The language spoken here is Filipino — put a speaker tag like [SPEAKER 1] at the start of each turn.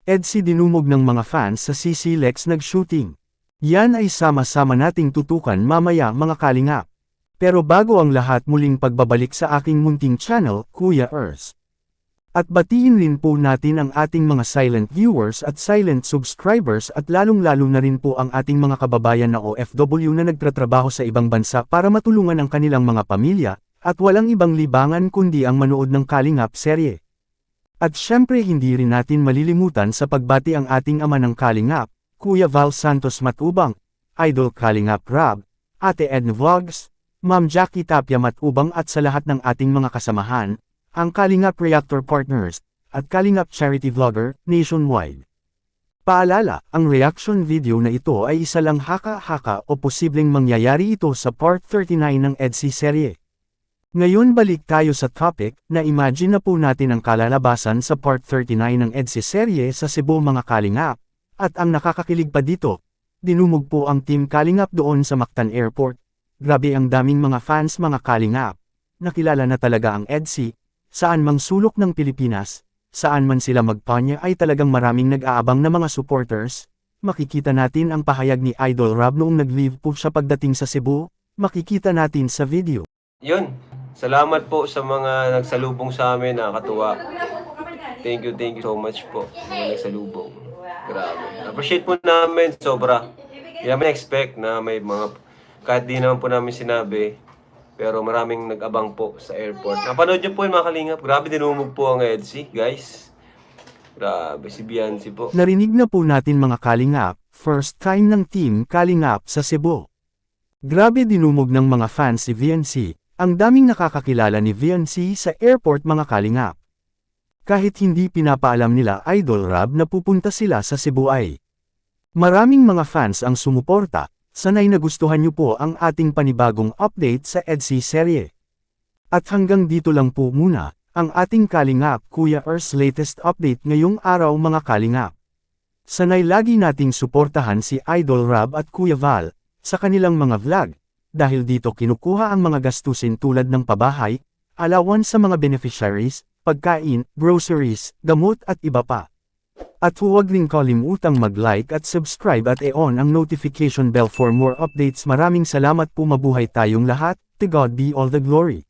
[SPEAKER 1] EDSI dinumog ng mga fans sa CC Lex nag-shooting. Yan ay sama-sama nating tutukan mamaya mga kalingap. Pero bago ang lahat muling pagbabalik sa aking munting channel, Kuya Ers. At batiin rin po natin ang ating mga silent viewers at silent subscribers at lalong-lalo na rin po ang ating mga kababayan na OFW na nagtratrabaho sa ibang bansa para matulungan ang kanilang mga pamilya, at walang ibang libangan kundi ang manood ng Kalingap serye. At syempre hindi rin natin malilimutan sa pagbati ang ating ama ng Kalingap, Kuya Val Santos Matubang, Idol Kalingap Rab, Ate Edna Vlogs, Ma'am Jackie Tapia Matubang at sa lahat ng ating mga kasamahan, ang Kalingap Reactor Partners, at Kalingap Charity Vlogger, nationwide. Paalala, ang reaction video na ito ay isa lang haka-haka o posibleng mangyayari ito sa Part 39 ng EDSI serye. Ngayon balik tayo sa topic, na imagine na po natin ang kalalabasan sa Part 39 ng EDSI serye sa Cebu mga Kalingap, at ang nakakakilig pa dito, dinumog po ang Team Kalingap doon sa Mactan Airport. Grabe ang daming mga fans mga Kalingap. Nakilala na talaga ang EDSI. Saan mang sulok ng Pilipinas, saan man sila magpanya ay talagang maraming nag-aabang na mga supporters. Makikita natin ang pahayag ni Idol Rab noong nag-leave po siya pagdating sa Cebu, makikita natin sa video.
[SPEAKER 2] Yun, salamat po sa mga nagsalubong sa amin, nakakatuwa. Thank you so much po sa mga nagsalubong. Grabe. Appreciate po namin, sobra. Hindi namin expect na may mga, kahit di naman po namin sinabi, pero maraming nag-abang po sa airport. Napanood niyo po yung mga Kalingap. Grabe dinumog po ang EDSI, guys. Grabe, si Biancy po.
[SPEAKER 1] Narinig na po natin mga Kalingap, first time ng Team Kalingap sa Cebu. Grabe dinumog ng mga fans si VNC, ang daming nakakakilala ni VNC sa airport mga Kalingap. Kahit hindi pinapaalam nila Idol Rab na pupunta sila sa Cebu ay. Maraming mga fans ang sumuporta. Sanay nagustuhan niyo po ang ating panibagong update sa EDSI serye. At hanggang dito lang po muna, ang ating Kalingap Kuya Ers latest update ngayong araw mga Kalingap. Sanay lagi nating suportahan si Idol Rab at Kuya Val, sa kanilang mga vlog, dahil dito kinukuha ang mga gastusin tulad ng pabahay, allowance sa mga beneficiaries, pagkain, groceries, gamot at iba pa. At huwag rin kalimutang mag-like at subscribe at i-on ang notification bell for more updates. Maraming salamat po, mabuhay tayong lahat, to God be all the glory.